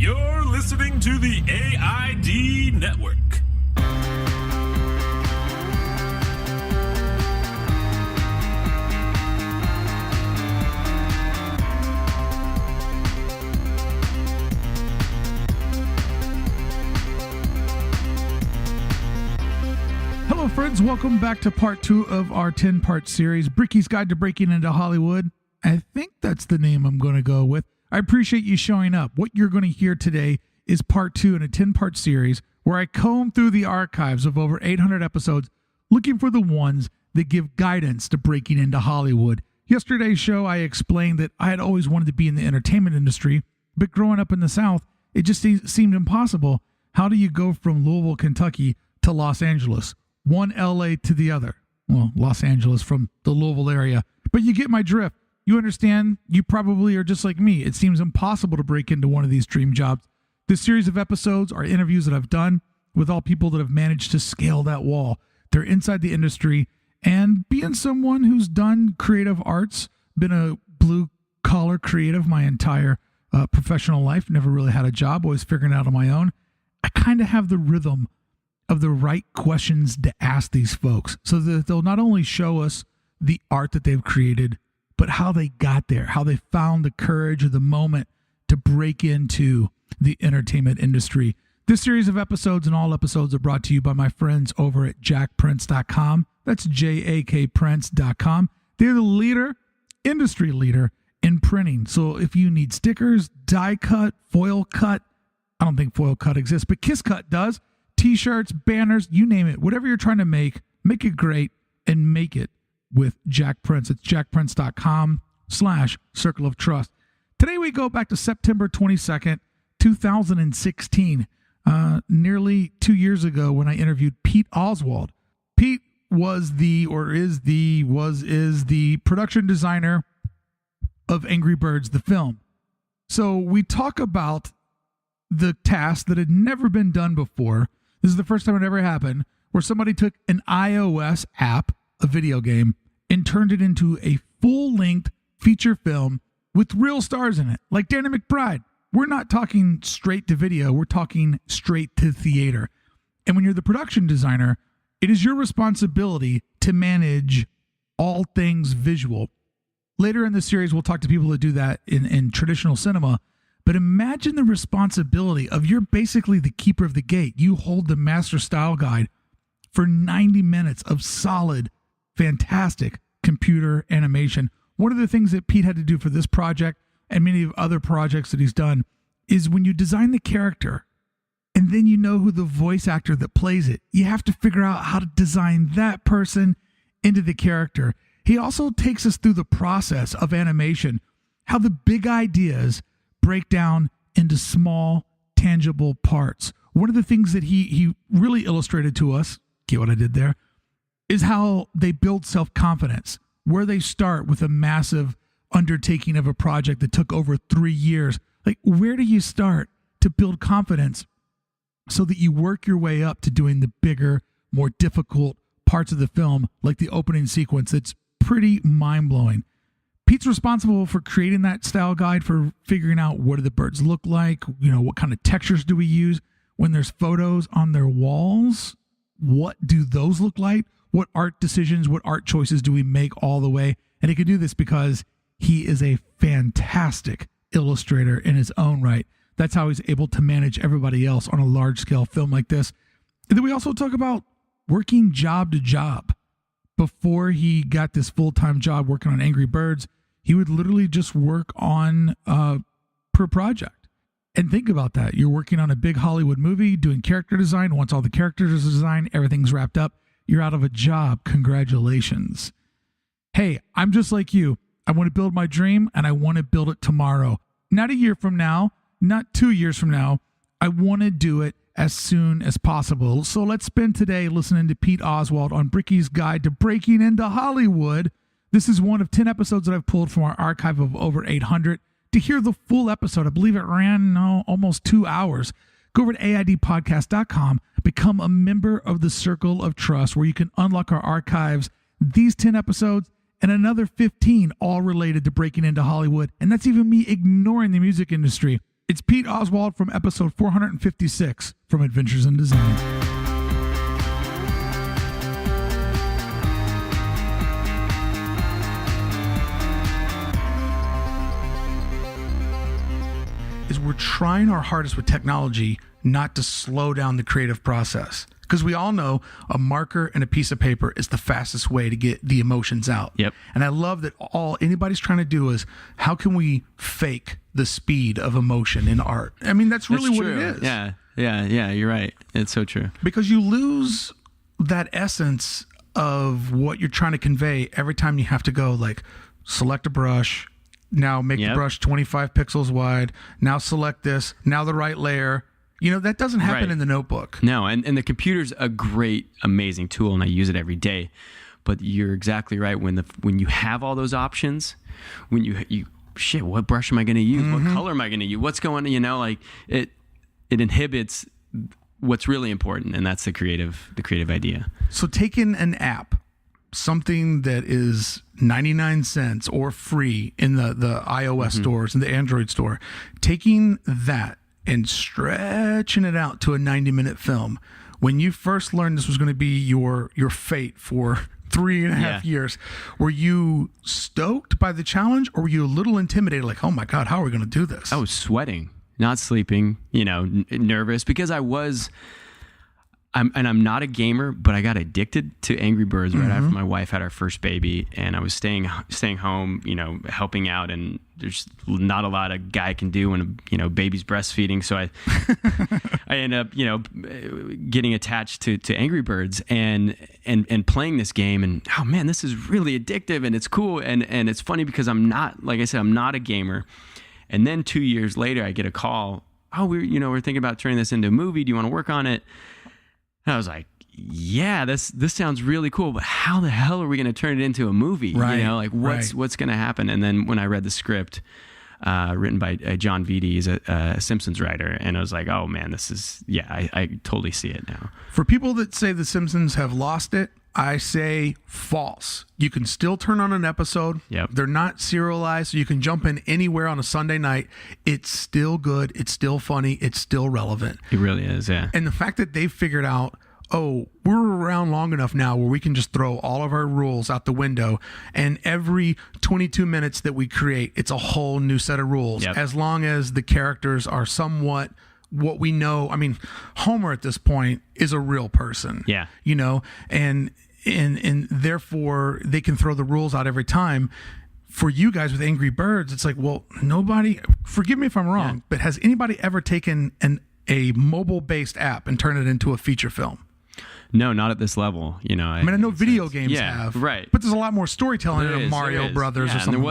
You're listening to the AID Network. Hello, friends. Welcome back to part 2 of our 10-part series, Brickey's Guide to Breaking into Hollywood. I think that's the name I'm going to go with. I appreciate you showing up. What you're going to hear today is part 2 in a 10-part series where I comb through the archives of over 800 episodes looking for the ones that give guidance to breaking into Hollywood. Yesterday's show, I explained that I had always wanted to be in the entertainment industry, but growing up in the South, it just seemed impossible. How do you go from Louisville, Kentucky to Los Angeles? One LA to the other. Well, Los Angeles from the Louisville area. But you get my drift. You understand, you probably are just like me. It seems impossible to break into one of these dream jobs. This series of episodes are interviews that I've done with all people that have managed to scale that wall. They're inside the industry, and being someone who's done creative arts, been a blue-collar creative my entire professional life, never really had a job, always figuring it out on my own, I kind of have the rhythm of the right questions to ask these folks so that they'll not only show us the art that they've created, but how they got there, how they found the courage of the moment to break into the entertainment industry. This series of episodes and all episodes are brought to you by my friends over at jackprints.com. That's jakprints.com. They're the industry leader in printing. So if you need stickers, die cut, foil cut, I don't think foil cut exists, but Kiss Cut does, t-shirts, banners, you name it, whatever you're trying to make it great and make it with Jack Prints. It's jackprints.com/circle of trust. Today we go back to September 22nd, 2016, nearly 2 years ago when I interviewed Pete Oswald. Pete is the production designer of Angry Birds, the film. So we talk about the task that had never been done before. This is the first time it ever happened, where somebody took an iOS app, a video game, and turned it into a full-length feature film with real stars in it, like Danny McBride. We're not talking straight to video, we're talking straight to theater. And when you're the production designer, it is your responsibility to manage all things visual. Later in the series, we'll talk to people that do that in traditional cinema, but imagine the responsibility of you're basically the keeper of the gate. You hold the master style guide for 90 minutes of solid, fantastic computer animation. One of the things that Pete had to do for this project and many of other projects that he's done is when you design the character and then you know who the voice actor that plays it, you have to figure out how to design that person into the character. He also takes us through the process of animation, how the big ideas break down into small, tangible parts. One of the things that he really illustrated to us, get what I did there, is how they build self-confidence, where they start with a massive undertaking of a project that took over 3 years. Like, where do you start to build confidence so that you work your way up to doing the bigger, more difficult parts of the film, like the opening sequence? It's pretty mind-blowing. Pete's responsible for creating that style guide, for figuring out what do the birds look like, what kind of textures do we use when there's photos on their walls, what do those look like, what art decisions, what art choices do we make all the way. And he can do this because he is a fantastic illustrator in his own right. That's how he's able to manage everybody else on a large scale film like this. And then we also talk about working job to job. Before he got this full-time job working on Angry Birds, he would literally just work on per project. And think about that. You're working on a big Hollywood movie, doing character design. Once all the characters are designed, everything's wrapped up, you're out of a job. Congratulations. Hey, I'm just like you. I want to build my dream, and I want to build it tomorrow. Not a year from now, not 2 years from now. I want to do it as soon as possible. So let's spend today listening to Pete Oswald on Brickey's Guide to Breaking into Hollywood. This is one of 10 episodes that I've pulled from our archive of over 800. To hear the full episode, I believe it ran almost 2 hours. Go over to aidpodcast.com, become a member of the Circle of Trust, where you can unlock our archives, these 10 episodes, and another 15, all related to breaking into Hollywood. And that's even me ignoring the music industry. It's Pete Oswald from episode 456 from Adventures in Design. Is we're trying our hardest with technology not to slow down the creative process. Because we all know a marker and a piece of paper is the fastest way to get the emotions out. Yep. And I love that all anybody's trying to do is how can we fake the speed of emotion in art? I mean, that's really what it is. Yeah, you're right. It's so true. Because you lose that essence of what you're trying to convey every time you have to go like select a brush, now make the brush 25 pixels wide, now select this, now the right layer. You know, that doesn't happen in the notebook. No, and the computer's a great, amazing tool, and I use it every day. But you're exactly right. When you have all those options, when you shit, what brush am I going to use? What color am I going to use? What's going on? You know, like it inhibits what's really important, and that's the creative idea. So taking an app, something that is 99 cents or free in the iOS stores and the Android store, taking that and stretching it out to a 90-minute film. When you first learned this was going to be your fate for 3.5 years, were you stoked by the challenge, or were you a little intimidated, like, oh my God, how are we going to do this? I was sweating, not sleeping, nervous, because I'm not a gamer, but I got addicted to Angry Birds right after my wife had our first baby, and I was staying home, helping out, and there's not a lot a guy can do when baby's breastfeeding. So I end up getting attached to Angry Birds and playing this game, and oh man, this is really addictive, and it's cool, and it's funny because I'm not, like I said, I'm not a gamer. And then 2 years later, I get a call. Oh, we're thinking about turning this into a movie. Do you want to work on it? And I was like, yeah, this sounds really cool, but how the hell are we going to turn it into a movie? Right, what's going to happen? And then when I read the script, written by John Vitti, he's a Simpsons writer, and I was like, oh man, I totally see it now. For people that say the Simpsons have lost it, I say false. You can still turn on an episode. Yep. They're not serialized, so you can jump in anywhere on a Sunday night. It's still good. It's still funny. It's still relevant. It really is, yeah. And the fact that they've figured out, oh, we're around long enough now where we can just throw all of our rules out the window, and every 22 minutes that we create, it's a whole new set of rules. Yep. As long as the characters are somewhat what we know. I mean, Homer at this point is a real person. Yeah. And therefore they can throw the rules out every time. For you guys with Angry Birds, it's like, well, nobody, forgive me if I'm wrong, but has anybody ever taken a mobile-based app and turned it into a feature film? No, not at this level. I know video games have, right? But there's a lot more storytelling in Mario Brothers or something. And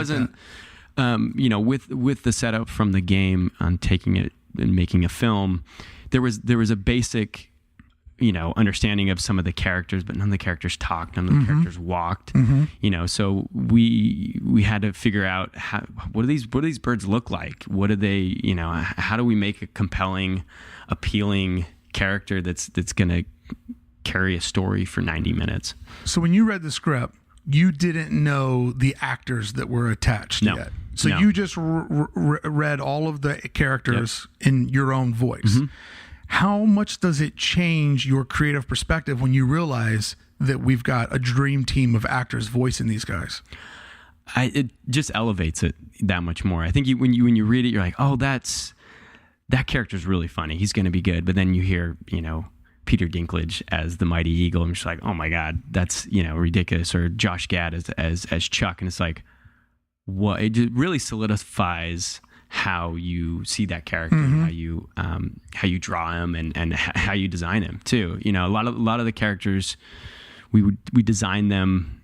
there wasn't, with the setup from the game on taking it and making a film, there was a basic, understanding of some of the characters, but none of the characters talked, none of the characters walked. So we had to figure out what do these birds look like? What do they, how do we make a compelling, appealing character that's going to carry a story for 90 minutes. So when you read the script, you didn't know the actors that were attached yet. So you just read all of the characters in your own voice. How much does it change your creative perspective when you realize that we've got a dream team of actors voicing these guys? It just elevates it that much more. I think when you read it, you're like, oh, that character's really funny. He's going to be good. But then you hear, Peter Dinklage as the Mighty Eagle, and I'm just like, oh my God, that's ridiculous. Or Josh Gad as Chuck, and it's like, what? It really solidifies how you see that character, how you draw him, and how you design him too. A lot of the characters we designed them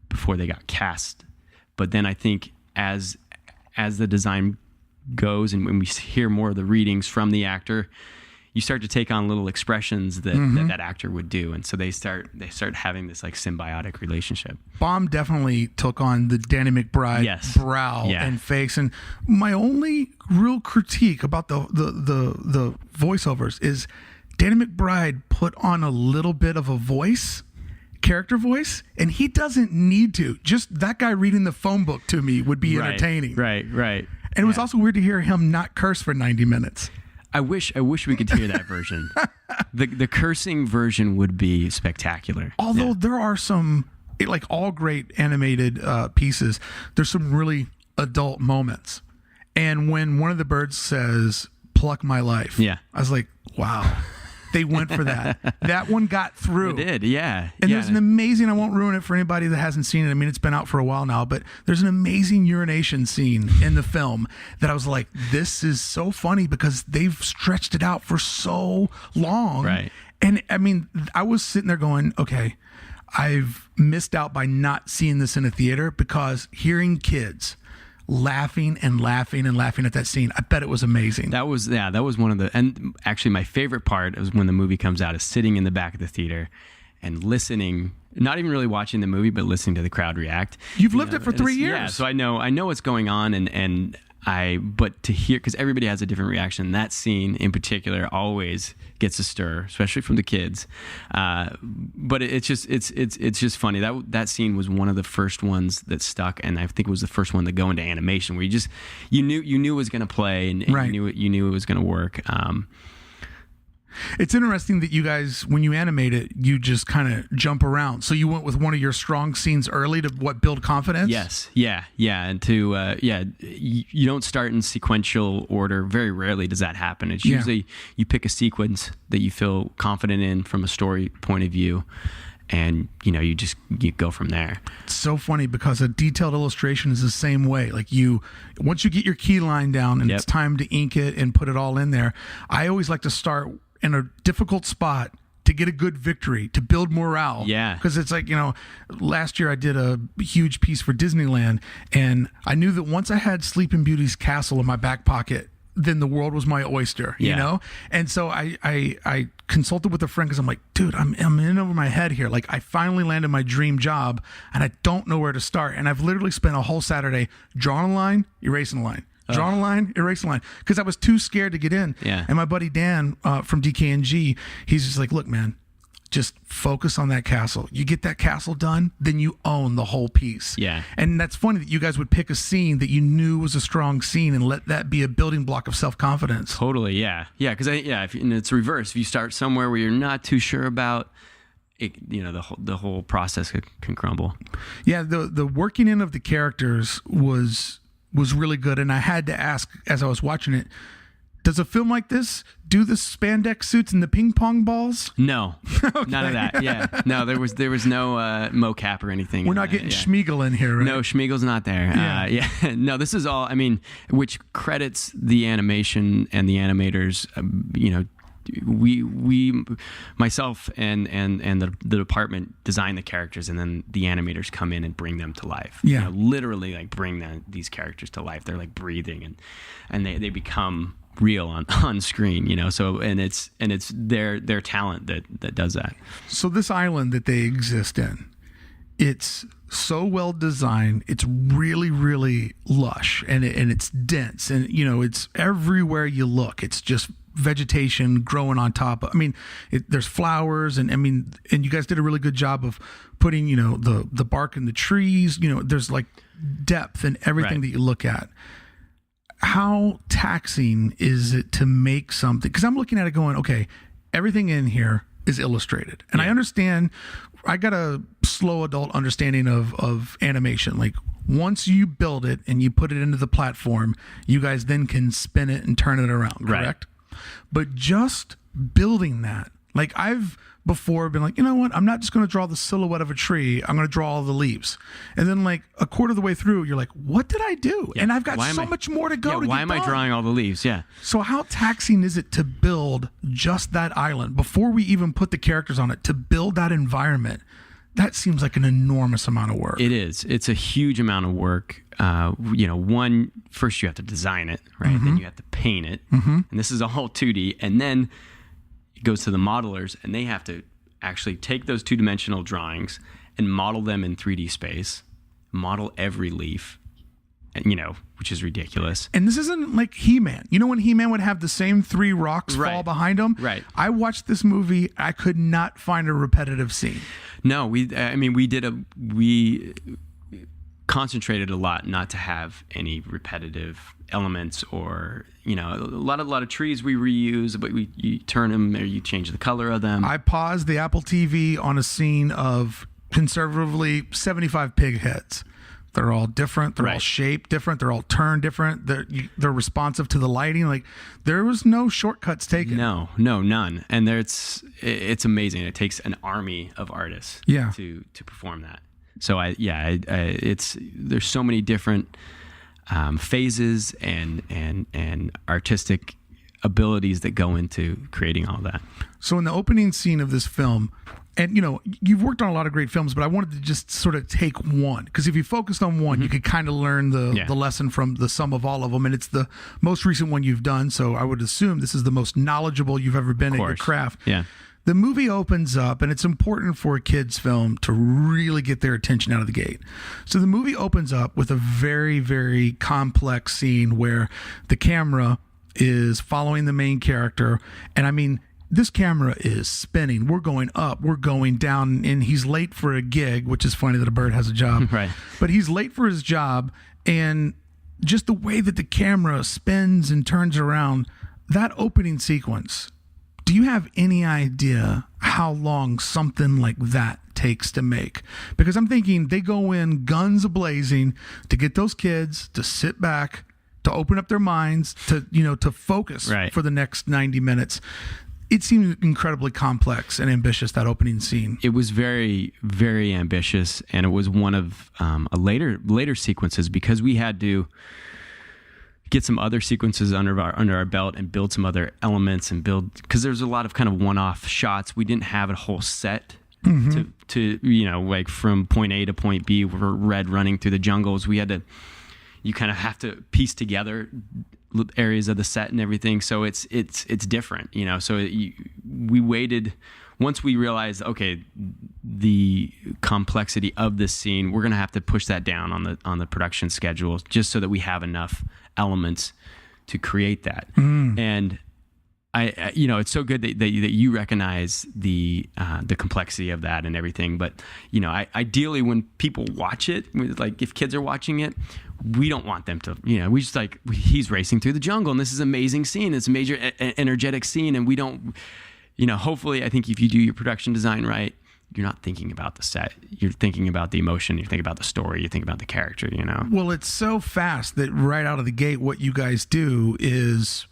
before they got cast, but then I think as the design goes, and when we hear more of the readings from the actor, you start to take on little expressions that actor would do, and so they start having this like symbiotic relationship. Baum definitely took on the Danny McBride brow and face, and my only real critique about the voiceovers is Danny McBride put on a little bit of a character voice, and he doesn't need to. Just that guy reading the phone book to me would be entertaining. Right. And it was also weird to hear him not curse for 90 minutes. I wish we could hear that version. The cursing version would be spectacular. Although there are some, like all great animated pieces, there's some really adult moments. And when one of the birds says, "Pluck my life," I was like, wow. They went for that. That one got through. It did, yeah. And there's an amazing, I won't ruin it for anybody that hasn't seen it. I mean, it's been out for a while now, but there's an amazing urination scene in the film that I was like, this is so funny because they've stretched it out for so long. Right. And I mean, I was sitting there going, okay, I've missed out by not seeing this in a theater because hearing kids laughing and laughing and laughing at that scene, I bet it was amazing. That was one of the, and actually my favorite part is when the movie comes out is sitting in the back of the theater and listening, not even really watching the movie, but listening to the crowd react. You've lived it for 3 years. Yeah, so I know what's going on, but to hear, because everybody has a different reaction, that scene in particular always gets a stir, especially from the kids. But it's just funny. That scene was one of the first ones that stuck, and I think it was the first one to go into animation, where you knew it was going to play, and right. you knew it was going to work. It's interesting that you guys, when you animate it, you just kind of jump around. So you went with one of your strong scenes early to build confidence? Yes. Yeah. And you don't start in sequential order. Very rarely does that happen. It's usually you pick a sequence that you feel confident in from a story point of view, and you go from there. It's so funny because a detailed illustration is the same way. Like once you get your key line down and it's time to ink it and put it all in there, I always like to start in a difficult spot to get a good victory, to build morale. Yeah. Because it's like, last year I did a huge piece for Disneyland, and I knew that once I had Sleeping Beauty's castle in my back pocket, then the world was my oyster, you know? And so I consulted with a friend because I'm like, dude, I'm in over my head here. Like, I finally landed my dream job and I don't know where to start. And I've literally spent a whole Saturday drawing a line, erasing a line. Drawing a line, erasing a line, because I was too scared to get in. Yeah. And my buddy Dan from DKNG, he's just like, look, man, just focus on that castle. You get that castle done, then you own the whole piece. Yeah. And that's funny that you guys would pick a scene that you knew was a strong scene and let that be a building block of self-confidence. Totally, yeah. Yeah, because and it's reverse. If you start somewhere where you're not too sure about it, the whole process can crumble. Yeah, the working in of the characters was really good. And I had to ask, as I was watching it, does a film like this do the spandex suits and the ping pong balls? No, none of that. Yeah, no, there was no mocap or anything. We're not getting Schmeagol in here, right? No, Schmeagol's not there. Yeah. No, this is all. I mean, which credits the animation and the animators. We myself and the department design the characters, and then the animators come in and bring them to life. Yeah, literally like bring these characters to life. They're like breathing, and they become real on screen. So and it's their talent that does that. So this island that they exist in, it's so well designed. It's really, really lush, and it's dense, and it's everywhere you look. It's just vegetation growing on top. I mean, there's flowers, and you guys did a really good job of putting the bark in the trees. There's like depth in everything that you look at. How taxing is it to make something? Because I'm looking at it going, okay, everything in here is illustrated, and I understand. I got a slow adult understanding of animation. Like, once you build it and you put it into the platform, you guys then can spin it and turn it around, correct? Right. But just building that, like, I've before been like, you know what? I'm not just going to draw the silhouette of a tree. I'm going to draw all the leaves. And then like a quarter of the way through, you're like, what did I do? Yeah. And I've got so much more to go to why am I drawing all the leaves? Yeah. So how taxing is it to build just that island before we even put the characters on it, to build that environment? That seems like an enormous amount of work. It is. It's a huge amount of work. First you have to design it, right? Mm-hmm. Then you have to paint it. Mm-hmm. And this is all 2D. And then it goes to the modelers, and they have to actually take those two-dimensional drawings and model them in 3D space, model every leaf, and, which is ridiculous. And this isn't like He-Man. When He-Man would have the same 3 rocks fall behind him? Right. I watched this movie. I could not find a repetitive scene. No, we concentrated a lot not to have any repetitive elements, or a lot of trees we reuse, but you turn them or you change the color of them. I paused the Apple TV on a scene of conservatively 75 pig heads. They're all different. They're all shaped different. They're all turned different. They're responsive to the lighting. Like, there was no shortcuts taken. No, none. And it's amazing. It takes an army of artists to perform that. So there's so many different phases and artistic abilities that go into creating all that. So in the opening scene of this film, and you've worked on a lot of great films, but I wanted to just sort of take one, because if you focused on one, you could kind of learn the lesson from the sum of all of them, and it's the most recent one you've done. So I would assume this is the most knowledgeable you've ever been at your craft. Yeah. The movie opens up, and it's important for a kid's film to really get their attention out of the gate. So the movie opens up with a very, very complex scene where the camera is following the main character. And I mean, this camera is spinning. We're going up, we're going down, and he's late for a gig, which is funny that a bird has a job. Right. But he's late for his job, and just the way that the camera spins and turns around, that opening sequence, do you have any idea how long something like that takes to make? Because I'm thinking they go in guns a-blazing to get those kids to sit back, to open up their minds, to focus for the next 90 minutes. It seemed incredibly complex and ambitious, that opening scene. It was very, very ambitious, and it was one of a later sequences, because we had to get some other sequences under our belt and build some other elements because there's a lot of kind of one-off shots. We didn't have a whole set to like from point A to point B. We're Red running through the jungles. You kind of have to piece together areas of the set and everything. So it's different, so we waited. Once we realized, okay, the complexity of this scene, we're going to have to push that down on the production schedule, just so that we have enough elements to create that. And I it's so good that you recognize the complexity of that and everything. But ideally, when people watch it, like if kids are watching it, we don't want them to, we just like, he's racing through the jungle and this is an amazing scene. It's a major energetic scene, and we don't. Hopefully, I think if you do your production design right, you're not thinking about the set. You're thinking about the emotion. You're thinking about the story. You think about the character, Well, it's so fast that right out of the gate, what you guys do is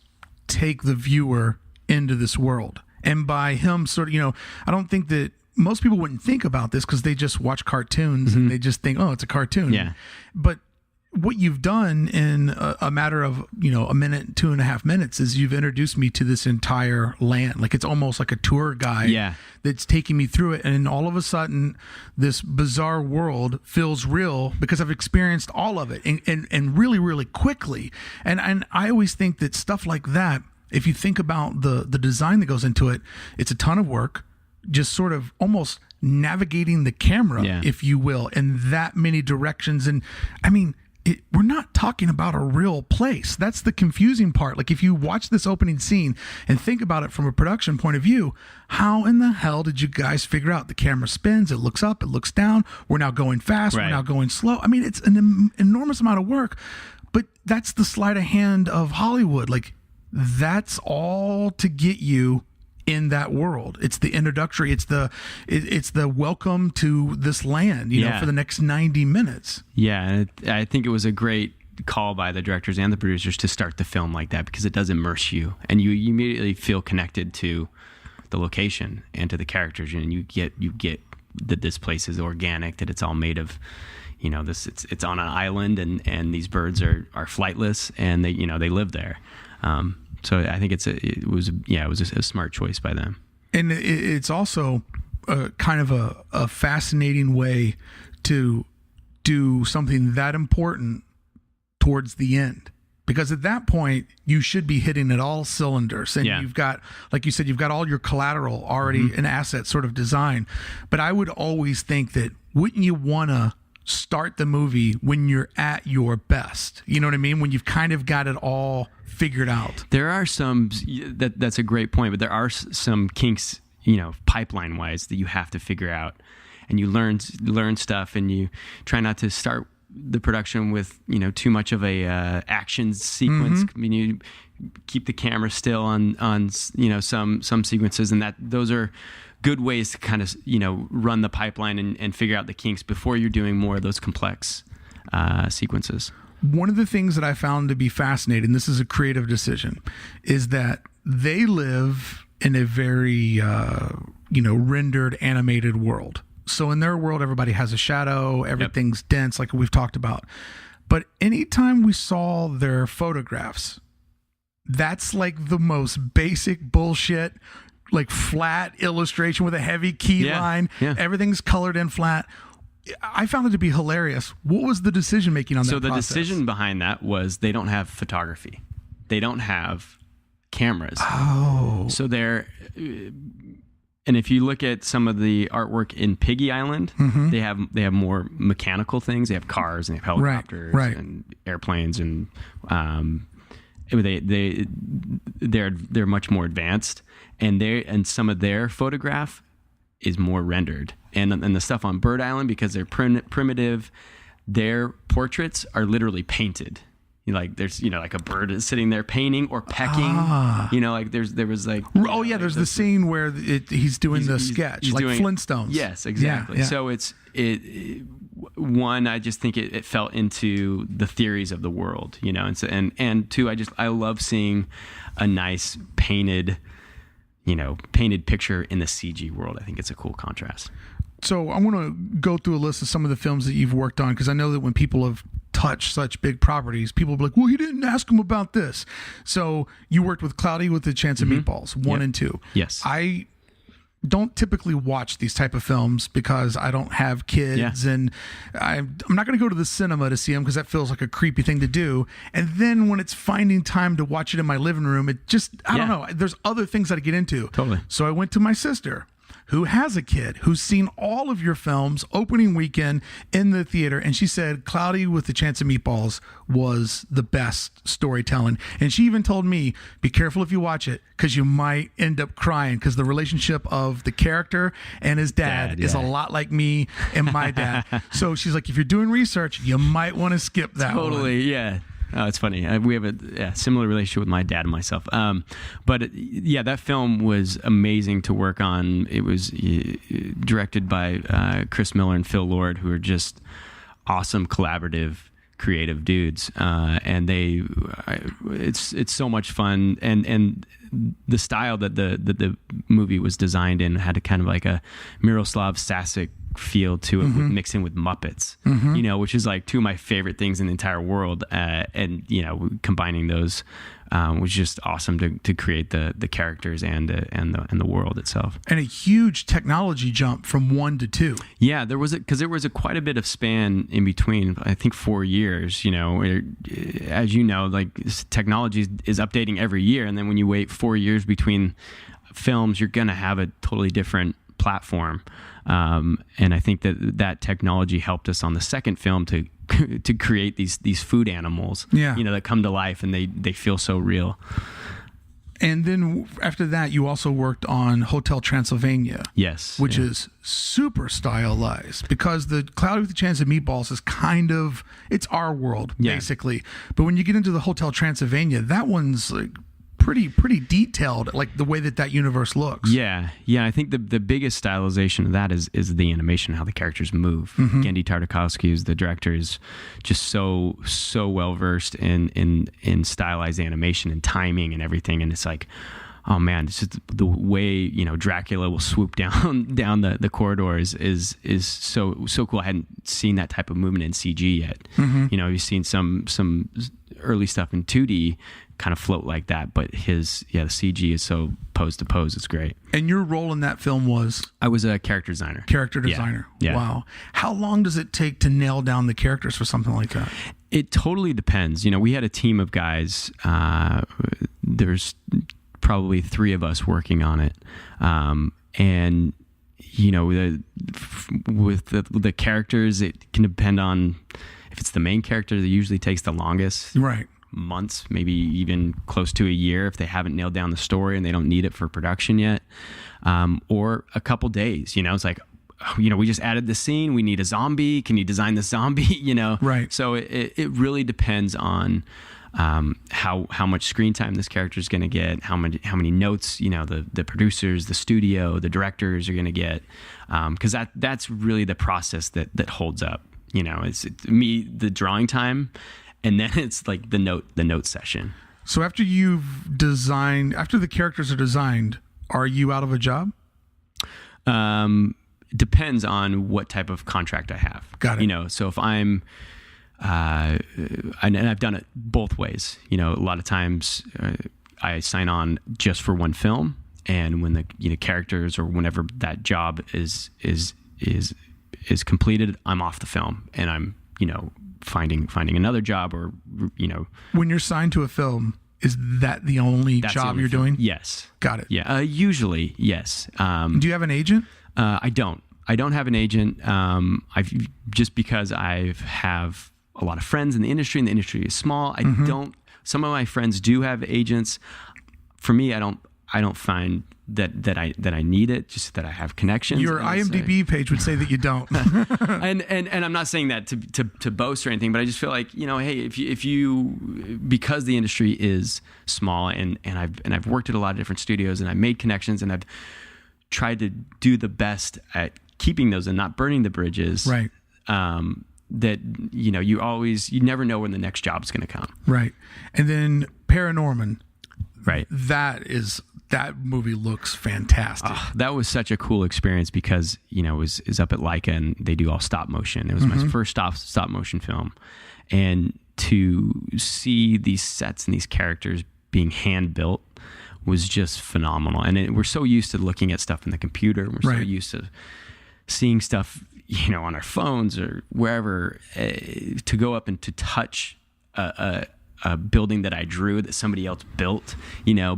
take the viewer into this world. And by him sort of, I don't think that most people wouldn't think about this because they just watch cartoons and they just think, oh, it's a cartoon. Yeah. But what you've done in a matter of, a minute, 2.5 minutes is you've introduced me to this entire land. Like, it's almost like a tour guide that's taking me through it. And all of a sudden, this bizarre world feels real because I've experienced all of it and really, really quickly. And I always think that stuff like that, if you think about the design that goes into it, it's a ton of work, just sort of almost navigating the camera, if you will, in that many directions. And I mean, we're not talking about a real place. That's the confusing part. Like, if you watch this opening scene and think about it from a production point of view, how in the hell did you guys figure out the camera spins, it looks up, it looks down, we're now going fast, we're now going slow? I mean, it's an enormous amount of work, but that's the sleight of hand of Hollywood. Like, that's all to get you in that world. It's the introductory. It's the welcome to this land, for the next 90 minutes. Yeah, and I think it was a great call by the directors and the producers to start the film like that, because it does immerse you, and you immediately feel connected to the location and to the characters, and you get that this place is organic, that it's all made of, it's on an island, and these birds are flightless, and they live there. So I think it was a smart choice by them. And it's also kind of a fascinating way to do something that important towards the end. Because at that point, you should be hitting at all cylinders. And you've got, like you said, you've got all your collateral already, an asset sort of design. But I would always think that, wouldn't you want to start the movie when you're at your best? You know what I mean? When you've kind of got it all figured out. There are some, that's a great point, but there are some kinks, pipeline wise, that you have to figure out, and you learn stuff, and you try not to start the production with too much of a action sequence. I mean, you keep the camera still on some sequences, and those are good ways to kind of run the pipeline and figure out the kinks before you're doing more of those complex sequences. One of the things that I found to be fascinating, this is a creative decision, is that they live in a very rendered animated world. So in their world, everybody has a shadow, everything's dense, like we've talked about. But anytime we saw their photographs, that's like the most basic bullshit, like flat illustration with a heavy key line. Yeah. Everything's colored in flat. I found it to be hilarious. What was the decision making on that process? So the decision behind that was they don't have photography. They don't have cameras. Oh. So they're... And if you look at some of the artwork in Piggy Island, they have more mechanical things. They have cars and they have helicopters and airplanes, and they're much more advanced. And some of their photograph is more rendered. And the stuff on Bird Island, because they're primitive, their portraits are literally painted. Like there's like a bird is sitting there painting or pecking. Like there was like there's the scene where he's doing the sketch, he's like doing, Flintstones. Yes, exactly. Yeah. So it's one, I just think it fell into the theories of the world, and two, I love seeing a nice painted picture in the CG world. I think it's a cool contrast. So I want to go through a list of some of the films that you've worked on, because I know that when people have touched such big properties, people will be like, well, you didn't ask him about this. So you worked with Cloudy with the Chance of Meatballs, 1 and 2. Yes. I don't typically watch these type of films because I don't have kids, and I'm not going to go to the cinema to see them because that feels like a creepy thing to do. And then when it's finding time to watch it in my living room, it just, I don't know. There's other things that I get into. Totally. So I went to my sister, who has a kid, who's seen all of your films opening weekend in the theater. And she said Cloudy with the Chance of Meatballs was the best storytelling. And she even told me, be careful if you watch it, because you might end up crying, because the relationship of the character and his dad is a lot like me and my dad. So she's like, if you're doing research, you might want to skip that one. Totally, yeah. Oh, it's funny. We have a similar relationship with my dad and myself. But that film was amazing to work on. It was directed by Chris Miller and Phil Lord, who are just awesome, collaborative, creative dudes. And it's so much fun. And the style that the movie was designed in had a kind of like a Miroslav Sasek feel to it, mixing with Muppets, which is like two of my favorite things in the entire world. And combining those was just awesome to create the characters and the world itself. And a huge technology jump from 1 to 2. Yeah, there was quite a bit of span in between. I think 4 years. As you know, like technology is updating every year, and then when you wait 4 years between films, you're gonna have a totally different platform. And I think that technology helped us on the second film to create these food animals, that come to life, and they feel so real. And then after that, you also worked on Hotel Transylvania. Yes. Which is super stylized, because the Cloudy with the Chance of Meatballs is kind of, it's our world, basically. But when you get into the Hotel Transylvania, that one's like pretty detailed, like the way that universe looks. Yeah. I think the biggest stylization of that is the animation, how the characters move. Gendy Tartakovsky, who's the director, is just so well versed in stylized animation and timing and everything. And it's like, oh man, it's just the way Dracula will swoop down the corridors is so cool. I hadn't seen that type of movement in CG yet. You've seen some early stuff in 2D kind of float like that, but the CG is so pose to pose. It's great. And your role in that film was? I was a character designer. Yeah. Wow. How long does it take to nail down the characters for something like that? It totally depends. We had a team of guys. There's probably 3 of us working on it. And with the characters, it can depend on if it's the main character that usually takes the longest. Right. Months, maybe even close to a year if they haven't nailed down the story and they don't need it for production yet, or a couple days. It's like, we just added this scene. We need a zombie. Can you design the zombie? Right. So it really depends on how much screen time this character is going to get, how many notes, the producers, the studio, the directors are going to get. Cause that's really the process that holds up, it's me, the drawing time, and then it's like the note session. So after the characters are designed, are you out of a job? Depends on what type of contract I have. Got it. So if I'm, and I've done it both ways. A lot of times I sign on just for one film, and when the characters or whenever that job is completed, I'm off the film, and I'm finding another job, or When you're signed to a film, is that the only job you're doing? Yes. Got it. Yeah. Usually, yes. Do you have an agent? I don't have an agent. I've just because I have a lot of friends in the industry, and the industry is small. Some of my friends do have agents. For me, I don't find that I need it, just that I have connections. Your IMDb page would say that you don't. and I'm not saying that to boast or anything, but I just feel like, hey, if you because the industry is small, and I've worked at a lot of different studios, and I've made connections, and I've tried to do the best at keeping those and not burning the bridges. Right. That you never know when the next job's going to come. Right. And then Paranorman. Right. That movie looks fantastic. That was such a cool experience because, it was up at Leica, and they do all stop motion. It was my first stop motion film. And to see these sets and these characters being hand built was just phenomenal. And we're so used to looking at stuff in the computer. We're so used to seeing stuff, on our phones or wherever, to go up and to touch a building that I drew that somebody else built,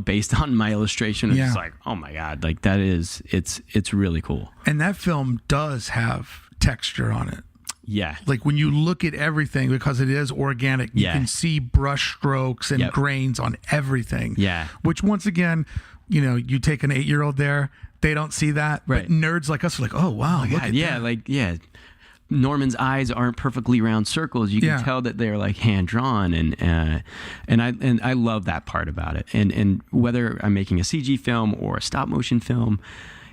based on my illustration. It's just like, oh my God, like it's really cool. And that film does have texture on it. Yeah. Like when you look at everything, because it is organic, you can see brush strokes and grains on everything. Yeah. Which once again, you take an 8-year-old there, they don't see that. Right. But nerds like us are like, oh wow, look at that. Norman's eyes aren't perfectly round circles. You can tell that they're like hand drawn, and I love that part about it. And whether I'm making a CG film or a stop motion film,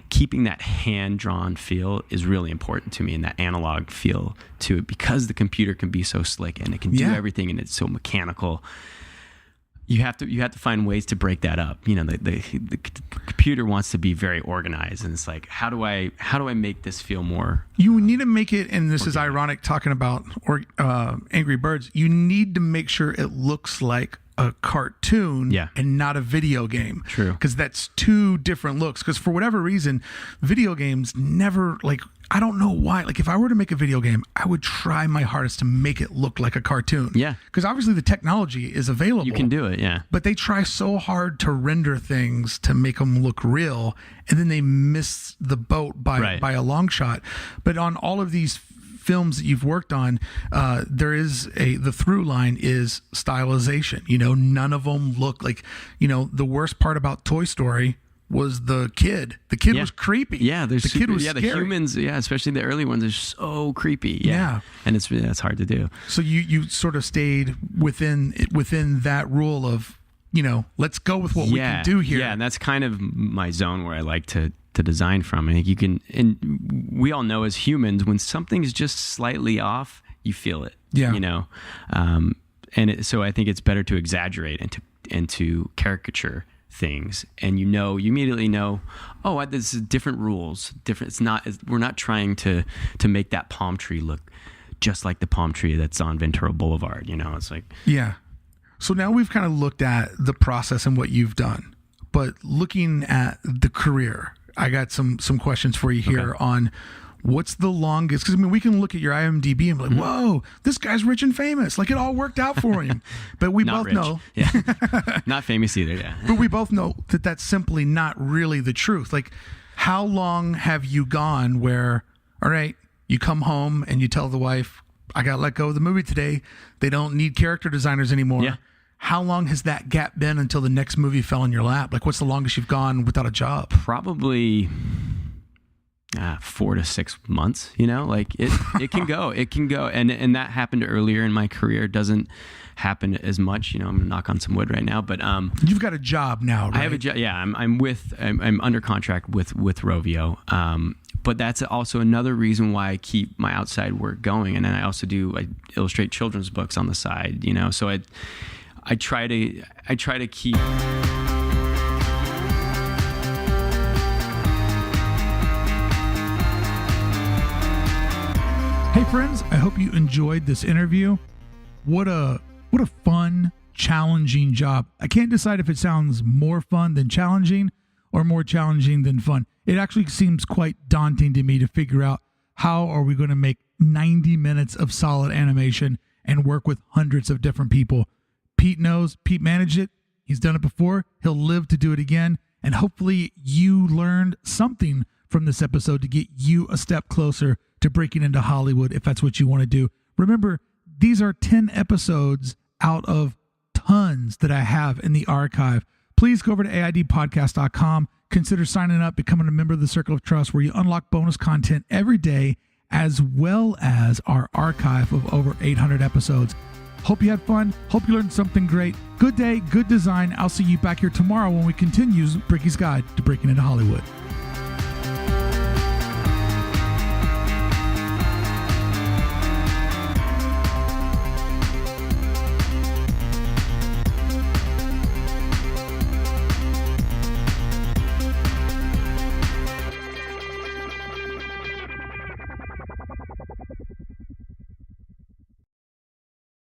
keeping that hand drawn feel is really important to me, and that analog feel to it, because the computer can be so slick and it can do everything, and it's so mechanical. You have to find ways to break that up. The computer wants to be very organized, and it's like, how do I make this feel more? You need to make it, and this is ironic talking about Angry Birds. You need to make sure it looks like a cartoon and not a video game. True. Because that's two different looks. Because for whatever reason, video games never, like, I don't know why. Like, if I were to make a video game, I would try my hardest to make it look like a cartoon. Yeah. Because obviously the technology is available. You can do it, yeah. But they try so hard to render things to make them look real, and then they miss the boat by a long shot. But on all of these films that you've worked on, there is the through line is stylization. None of them look like, the worst part about Toy Story was the kid. The kid was creepy. Yeah, the kid was the scary. humans, especially the early ones, are so creepy. Yeah. And it's hard to do. So you sort of stayed within that rule of, let's go with what we can do here. Yeah, and that's kind of my zone where I like to design from. I think you can, and we all know as humans, when something's just slightly off, you feel it. Yeah. So I think it's better to exaggerate and to caricature things, and you immediately know, this is different rules. Different. It's not. We're not trying to make that palm tree look just like the palm tree that's on Ventura Boulevard. It's like So now we've kind of looked at the process and what you've done, but looking at the career, I got some questions for you here on what's the longest, because we can look at your IMDb and be like, whoa, this guy's rich and famous. Like, it all worked out for him. But we both know. Yeah. Not famous either, yeah. But we both know that that's simply not really the truth. Like, how long have you gone where, all right, you come home and you tell the wife, I got let go of the movie today. They don't need character designers anymore. Yeah. How long has that gap been until the next movie fell in your lap? Like, what's the longest you've gone without a job? Probably 4 to 6 months, like it can go, and that happened earlier in my career. It doesn't happen as much, I'm gonna knock on some wood right now, but you've got a job now, right? I have a job. Yeah, I'm under contract with Rovio, but that's also another reason why I keep my outside work going, and then I illustrate children's books on the side, so I try to keep. Hey friends, I hope you enjoyed this interview. What a fun, challenging job. I can't decide if it sounds more fun than challenging or more challenging than fun. It actually seems quite daunting to me to figure out how are we going to make 90 minutes of solid animation and work with hundreds of different people. Pete knows, Pete managed it. He's done it before. He'll live to do it again. And hopefully you learned something from this episode to get you a step closer to breaking into Hollywood if that's what you want to do. Remember, these are 10 episodes out of tons that I have in the archive. Please go over to aidpodcast.com. Consider signing up, becoming a member of the Circle of Trust, where you unlock bonus content every day, as well as our archive of over 800 episodes. Hope you had fun. Hope you learned something great. Good day, good design. I'll see you back here tomorrow when we continue Brickey's Guide to Breaking into Hollywood.